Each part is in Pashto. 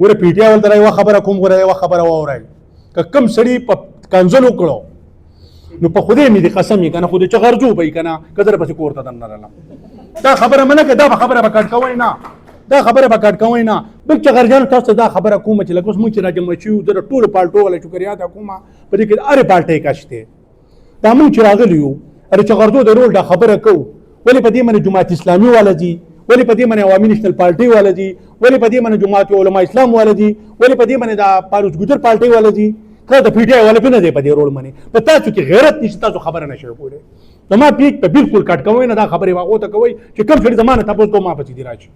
ګوره پی ټی آی ولته یوه خبره کوم ګوره یوه خبره واورئ که کوم سړي په کنځل وکړو نو په خدای مې دې قسم یې که نه خو دې چغرجو به یې که نه که زه پسې کور ته دننه رالم دا خبره منه که دا به خبره به کټ کوئ نه دا خبره به کټ کوئ نه بل چغرجانو تاسو ته دا خبره کومه چې لکه اوس موږ چې راجمع شوي زه د ټولو پالټو والا شکریات کومه په دې کې د هرې پالټۍ کش دی دا موږ چې راغلي یو د چغرجو د رول دا خبره کوو ولې په دې باندې جماعت اسلامي والا دي ولې په دې باندې عوامي نیشنل پارټي والا دي ولې په دې باندې جماعت علماء اسلام والا دي ولې په دې باندې د پاروس ګجر پارټي والا دي که د پی ټی آی والا په نه دی په دې رول باندې په تاسو کې غیرت نشته تاسو خبره نشئ کولی زما پیج په بالکل کټ کوئ نه دا خبرې هغو ته کوئ چې کوم سړي زما نه تپوس کوو ما پسې دي راشي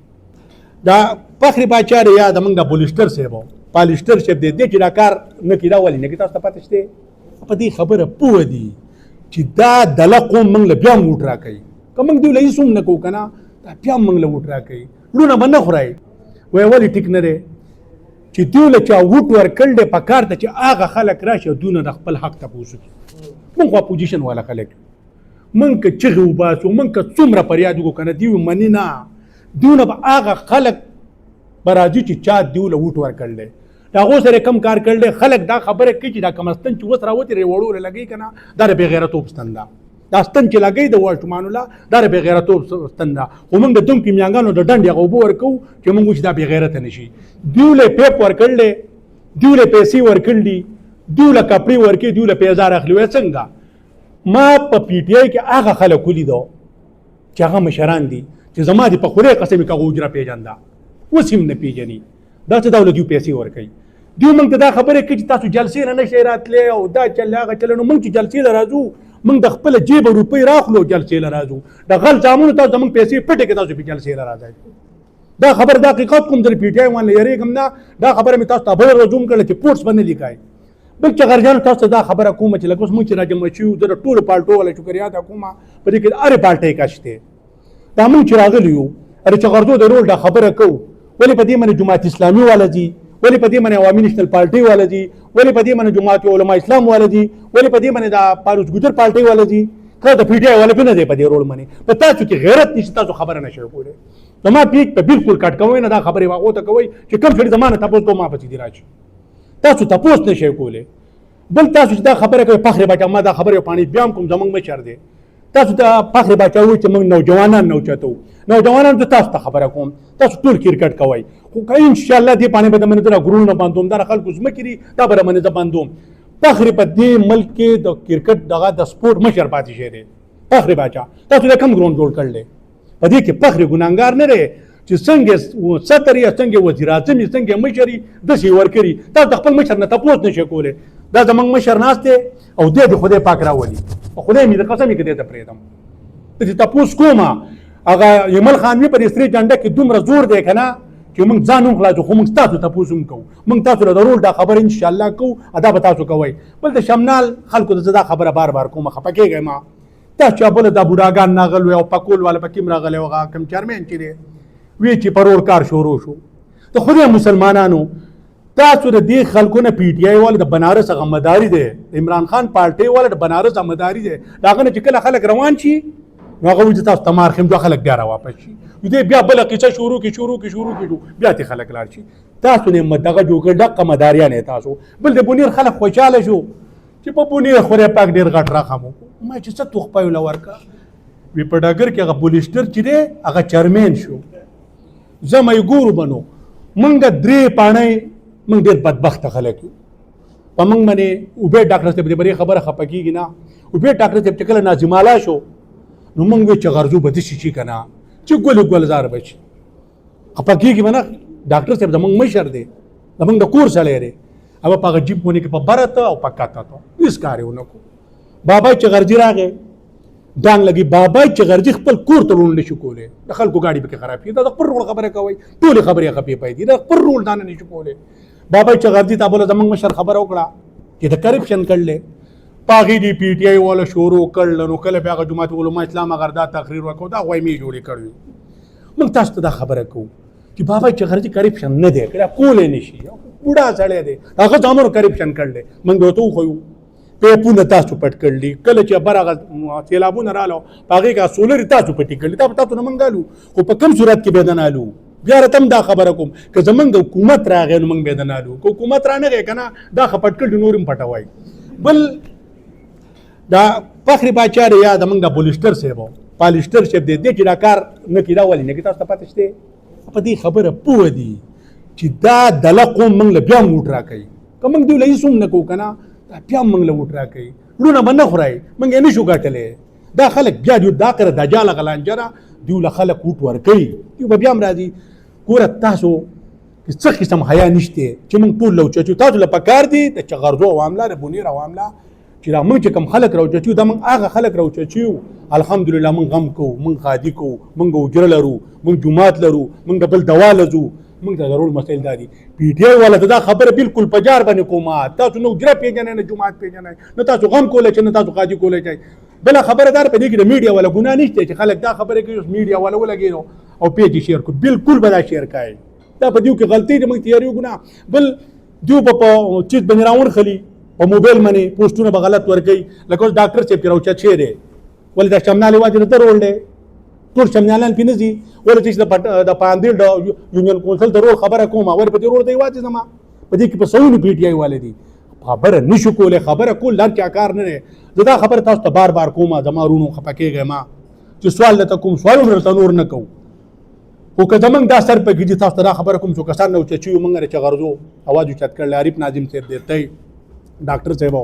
دا فخر باچا دی یا زموږ د پولیسټر صاحب و پالیسټر صاحب دی دې چې دا کار نه کړي دا ولې نه کړي تاسو ته پته شته په دې خبره پوه دي چې دا دله قوم موږ له بیا موټ راکوي که موږ دوی له هېڅ هم نه کوو که نه دا بیا موږ له ووټ راکوي لونه به نه خورئ وایي ولې ټیک نه دی چې دوی له چا ووټ ورکړل دی په کار ته چې هغه خلک راشي او دوی نه د خپل حق تپوس وکړي موږ خو اپوزیشن والا خلک موږ که چغې وباسو موږ که څومره فریاد وکړو که نه دوی مني نه دوی نه به هغه خلک به راځي چې چا دوی له ووټ ورکړل دی د هغو سره کم کار کړل دی خلک دا خبره کوي چې دا کمستن چې اوس راوتې ریوړو لګوي که نه دا د بېغیرتوب ستن ده دا ستن چې لګوي د واشمانو له دا د بېغیرتوب ستن ده خو موږ د دمکې میانګانو د ډنډې هغه اوبه ورکوو چې موږ وچ دا بېغیرته نه شي دوی له پیپ ورکړل دی دوی له پیسې ورکړل دي دوی له کپړې ورکوي دوی له پیزار اخلي وایي څنګه ما په پی ټی آی کې هغه خلک ولیدو چې هغه مشران دي چې زما دې په خدای قسم یې که هغه اجره پېژنده اوس هم نه پېژني دا څه ډول دوی پیسې ورکوي دوی موږ ته دا خبرې کوي چې تاسو جلسې نه نشئ راتلی او دا چل هغه چل نو موږ چې جلسې له راځو موږ د خپله جیبه روپۍ راخلو جلسې له راځو د غل زامنو تاسو زموږ پیسې پټې کړې تاسو پې جلسې له راځئ دا خبر دا حقیقت کوم د پی ټی آی وان نه یېرېږم نه دا خبره مې تاسو ته بله ورځ هم کړله چې پورټس به نه لیکئ بل چغرجانو تاسو ته دا خبره کومه چې لکه اوس موږ چې راجمع شوي زه د ټولو پالټو والا شکریات کومه په دې کې د هرې پالټۍ کش دی دا موږ چې راغلي یو د چغرجو د رول دا خبره کوو ولې په دې باندې جماعت اسلامي والا دي ولې په دې باندې عوامي نیشنل پارټي والا دي ولې په دې باندې جماعت علماء اسلام والا دي ولې په دې باندې د پاروس ګجر پارټي والا دي که د پی ټی آی والا په نه دی په دې رول باندې په تاسو کې غیرت نشته تاسو خبره نشئ کولی زما پیج په بالکل کټ کوئ نه دا خبرې هغو ته کوئ چې کوم سړي زما نه تپوس کوو ما پسې دي راشي تاسو تپوس نشئ کولی بل تاسو چې دا خبره کوي فخر باچا ما دا خبره یو پاڼې بیا هم کوم زموږ مشر دی تاسو ته فخر باچا وایي چې موږ نوجوانان نه اوچتو نوجوانانو ته تاسو ته خبره کوم تاسو ټول کرکټ کوئ خو که انشاءالله دې پاڼې به د منې زه غرونو نه بندوم دا خلکو ځمکې دي دا به د منې زه بندوم فخر په دې ملک کې د کرکټ دغه د سپورټ مشر پاتې شوی دی فخر باچا تاسو د کوم ګراوند جوړ کړل دی په دې کې فخر ګناهګار نه دی چې څنګه صدر یا څنګه وزیر اعظم یا څنګه مشر یې داسې ورکړي تاسو د خپل مشر نه تپوس نشئ کولی دا زموږ مشر ناست دی او دی د خدای پاک راولي په خدای مې د قسم یې که دې ته پرېږدم چې تپوس کومه هغه یمل خان مې په دې سرې جنډه کې دومره زور دی که نه چې موږ ځان هم خلاصو خو موږ ستاسو تپوس هم کوو موږ تاسو له د رول دا خبره انشاءالله کوو ادا به تاسو کوئ بل د شمنال خلکو ته زه دا خبره بار بار کوم خفه کېږئ ما تاسو چا بله دا بوډاګان راغلي او پکول والا پکې هم راغلی و هغه کوم چیرمین چې دی وی چې په روډ کار شروع شو د خدای مسلمانانو تاسو د دې خلکو نه پی ټی آی والا د بنارس هغه مداري دی عمران خان پارټۍ والا د بنارس هغه مداري دی د هغه نه چې کله خلک روان شي نو هغه وایي چې تاسو ته مار خیم دوه خلک بیا راواپس شي دې بیا بله قصه شروع کړي بیا ته خلک لاړ شي تاسو نه دغه جوړ کړ دقه مداریان یې تاسو بل د بونیر خلک خوشحاله شو چې په بونیر خدای پاک ډېر غټ راخم وکړو ما چې څه توخپه یې ورکړه وي په ډګر کې هغه پولیسټر چې دی هغه چیرمین شو زه مایګورو بنو موږ درې پاڼۍ موږ ډېر بدبخته خلک یو په موږ باندې عبید ډاکټر صاحب د بلې خبره خفه کېږي نه عبید ډاکټر صاحب چې کله نازمالا شو نو موږ وایو چې غرضو به داسې شي که نه چې ګل ګلزار به شي خفه کېږي به نه ډاکټر صاحب زموږ مشر دی زموږ د کور سړی دی هغه په هغه جیپ باندې کې په بره ته او په کاته ته هېڅ کار یې ونه کړو بابا چې غرضي راغی ډانګ لګي بابا چې غرضي خپل کور ته لوڼ نشي کولی د خلکو ګاډي پکې خراب کېږي دا د خپل رول خبره کوئ ټولې خبرې هغه پې پای دي د خپل رول دا نه نشي کولی بابا چې غرضي ته بوله زموږ مشر خبره وکړه چې د کرپشن کړلې په هغې دې پی ټی آی والا شروع کړل نو کله بیا هغه جماعت علماء اسلام هغه دا تقریر وکړو دا غویمې جوړې کړي موږ تاسو ته دا خبره کوو چې بابا چې غرضي کرپشن نه دی کړی کولی نه شي بوډا سړی دی هغه ځامنو کرپشن کړلی موږ به ورته وښیو پیپونه تاسو پټ کړلي کله چې بر هغه سیلابونه راغلو په هغې کې سولر تاسو پټې کړلي دا به تاسو نه منګالو خو په کوم صورت کې به نه نالو بیا راته دا خبره کوم که زمونږ حکومت راغی نو موږ به د نالو که حکومت رانغی که نه دا خه پټ کړي نور هم پټوئ. بل دا فخر باچا دی یا زمونږ دا پولیسټر صاحب پالیسټر صاحب دی دې چې دا کار نه کړي دا ولې نه کړي تاسو ته پته شته په دې خبره پوه دي چې دا دله قوم موږ له بیا موټ راکوي که موږ دوی له هېڅ هم نه کوو که نه دا بیا موږ له ووټ راکوي وروڼه به نه خورئ موږ یې نه شو ګټلی دا خلک بیا دوی دا کره دجاله غلانجه ده دوی له خلک ووټ ورکوي دوی به بیا هم راځي ګوره تاسو څه قسم حیا نشته چې موږ ټول له اوچتو تاسو له پکار دي د چغرزو عوامله د بونیر عوامله چې دا موږ چې کوم خلک راوچتو دا موږ هغه خلک راوچتو الحمدلله موږ غم کوو موږ خادي کوو موږ اجره لرو موږ جومات لرو موږ د بل دوا لزو موږ ته ضرور مسایل دا دي پی ټی آی والا دا خبره بالکل په جار باندې کومه تاسو نو اجره پیژنئ نه جومات پیژنئ نه تاسو غم کولی چې نه تاسو خادي کولی شئ بله خبره دار په دې کې د میډیا والا ګناه نشته چې خلک دا خبره کوي اوس میډیا والا ولګېدو او پیج یې شیر کړو بالکل به دا شیر کوي دا په دیو کې غلطي ده موږ تیاری وګناه بل دیو په چیز باندې راورخلي په موبایل باندې پوسټونه به غلط ورکوي لکه اوس ډاکټر صاحب چې راوچت شوی دی ولې دا شمنال یوازې نه ته رول دی ټول شمنالان پې نه ځي ولې چې د پاندېل د یونین کونسل د رول خبره کومه ولې په دې رول ته یوازې ځما په دې کې په سلونو پی ټي آی والے دي خبره نشو کولی خبره کول هر چا کار نه دی زه دا خبره تاسو ته بار بار کومه زما رونو خفه کېږئ ما چې سوال درته کوم سوالونه درته نور نه کوو خو که زمونږ دا سر په ګیجي تاسو ته دا خبره کوم چې کسان نه اوچت شوي موږ د چغرزو اواز اوچت کړلی عارف ناظم صاحب دی تی ډاکټر صاحب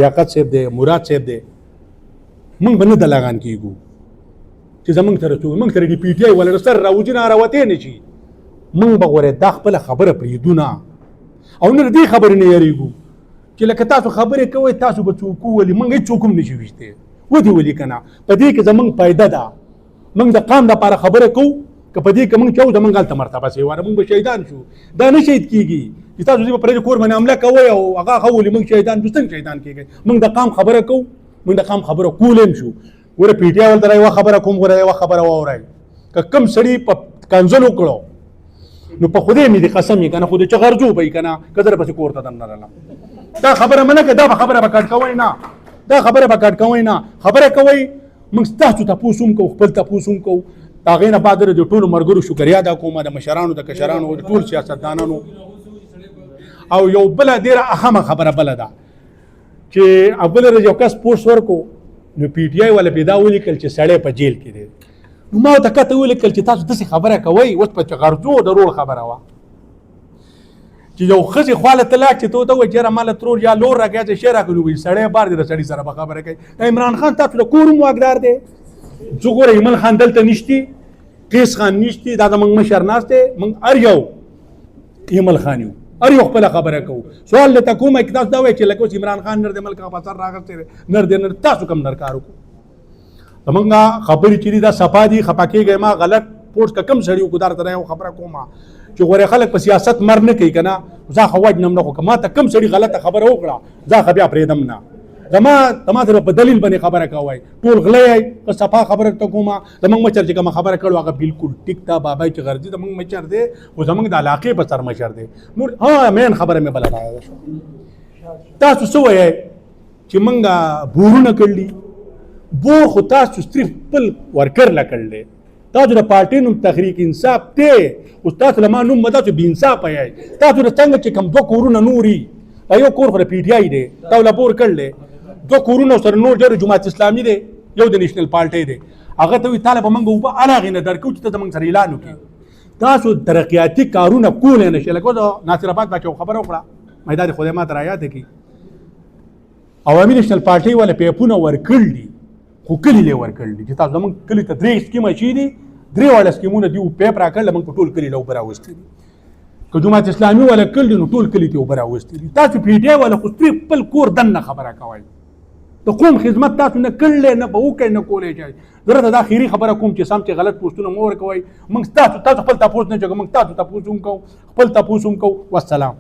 لیاقت صاحب دی مراد صاحب دی موږ به نه دلاغان کېږو چې زمونږ سره څوک موږ سره د پی ټي آی والا سر راوځي نه راوتې نه شي موږ به غوره دا خپله خبره پرېږدو نه او نه د دې خبرې نه یېرېږو چې لکه تاسو خبرې کوئ تاسو به څوک وولي موږ هېڅ څوک هم نه شي ویشتی ودې ولي که نه په دې کې زمونږ فایده ده موږ د قام دپاره خبره کوو که په دې کې موږ چاو زمونږ هلته مرتبه سیواره موږ به شهیدان شو دا نه شهید کېږي چې تاسو دې په پردي کور باندې حمله کوئ او هغه ښه ولي موږ شهیدان شو څنګه شهیدان کېږئ موږ د قام خبره کوو موږ د قام خبره کولی هم شو ګوره پی ټي آی ولته یوه خبره کوم ګوره یوه خبره واورئ که کوم سړي په کنځل وکړو نو په خدای مې دې قسم یې که نه خو د چغرجو به یې که نه که زه پسې کور ته دننه رالم دا خبره منه که دا به خبره به کټ کوئ نه دا خبره به کټ کوئ نه خبره کوئ موږ ستاسو تپوس هم کوو خپل تپوس هم کوو د هغې نه بعد د ټولو ملګرو شکریا ادا کوم د مشرانو د کشرانو د ټول سیاستدانانو او یو بله ډېره اهمه خبره بله ده چې اوله ورځ یو کس پوسټ ورکو نو پی ټي آی والا بې دا ولیکل چې سړی په جیل کې دی نو ما ورته کته ولیکل چې تاسو داسې خبره کوئ اوس په چغرجو د رول خبره وه چې یو ښځې خواله ته لاړ چې ته ورته ووایې چېرې ماله ترور یا لور راکړه چې شی راکړو وایي سړی بار دی د سړي سره به خبره کوي عمران خان تاسو د کور هم واکدار دی زه ګوره ایمل خان دلته نشتی قیس خان نشتی دا زموږ مشر ناست دی موږ هر یو ایمل خان یو هر یو خپله خبره کوو سوال درته کوم چې تاسو دا وایئ چې لکه اوس عمران خان نر د ملک په سر راغستی دی نر دی نر تاسو کوم نر کار وکړو زمونږ خبرې چې دي دا صفا دي خفه کېږئ ما غلط پوسټ که کوم سړي وکړو دا درته یو خبره کومه چې غوره خلک په سیاست مر نه کوي که نه زه خو وجنم نه خو که ما ته کوم سړي غلطه خبره وکړه زه خو بیا پرېږدم نه زما سره په دلیل باندې خبره کوئ ټول غلی یئ که صفا خبره ته کومه زموږ مشر چې کومه خبره کړو هغه بالکل ټیک ده بابای چې غرضي زموږ مشر دی خو زموږ د علاقې په سر مشر دی نور ها مین خبره مې بله راغله شوه تاسو څه وایئ چې موږ بورونه کړلي بور خو تاسو صرف خپل ورکر له کړلی تاسو د پارټۍ نوم تحریک انصاف دی اوس تاسو له ما نوم به تاسو بې انصافه یئ تاسو د څنګه چې کوم دوه کورونه نوري یو کور خو د پی ټي آی دی تا له بور کړلی دو کورونه سره نور ډېر جماعت اسلامي دی یو د نیشنل پارټۍ دی هغه ته وایي تاله به موږ اوبه هغې نه درکوو چې ته زموږ سره اعلان وکړي تاسو ترقیاتي کارونه کولی نه شئ لکه د ناصر آباد باچا خبره وکړه مې دا د خدای ماته رایاده کړي عوامي نیشنل پارټۍ والا پیپونه ورکړل دي خو کلي یې ورکړل دي چې تاسو زموږ کلي ته 3 سکیمه شوي دي 3 واړه سکیمونه دي پیپ راکړل موږ په ټول کلي له اوبه راوستي دي که جماعت اسلامي والا کړل دي نو ټول کلي ته اوبه راوستي دي تاسو پی ټي آی والا خو صرف خپل کور دننه خبره کوئ د قوم خدمت تاسو نه کړلی نه به وکړئ نه کولی شئ زه راته دا اخري خبره کوم چې سم چې غلط پوسټونه مه ورکوئ موږ تاسو خپل تپوس نه چوکو موږ تاسو تپوس هم کوو خپل تپوس هم کوو والسلام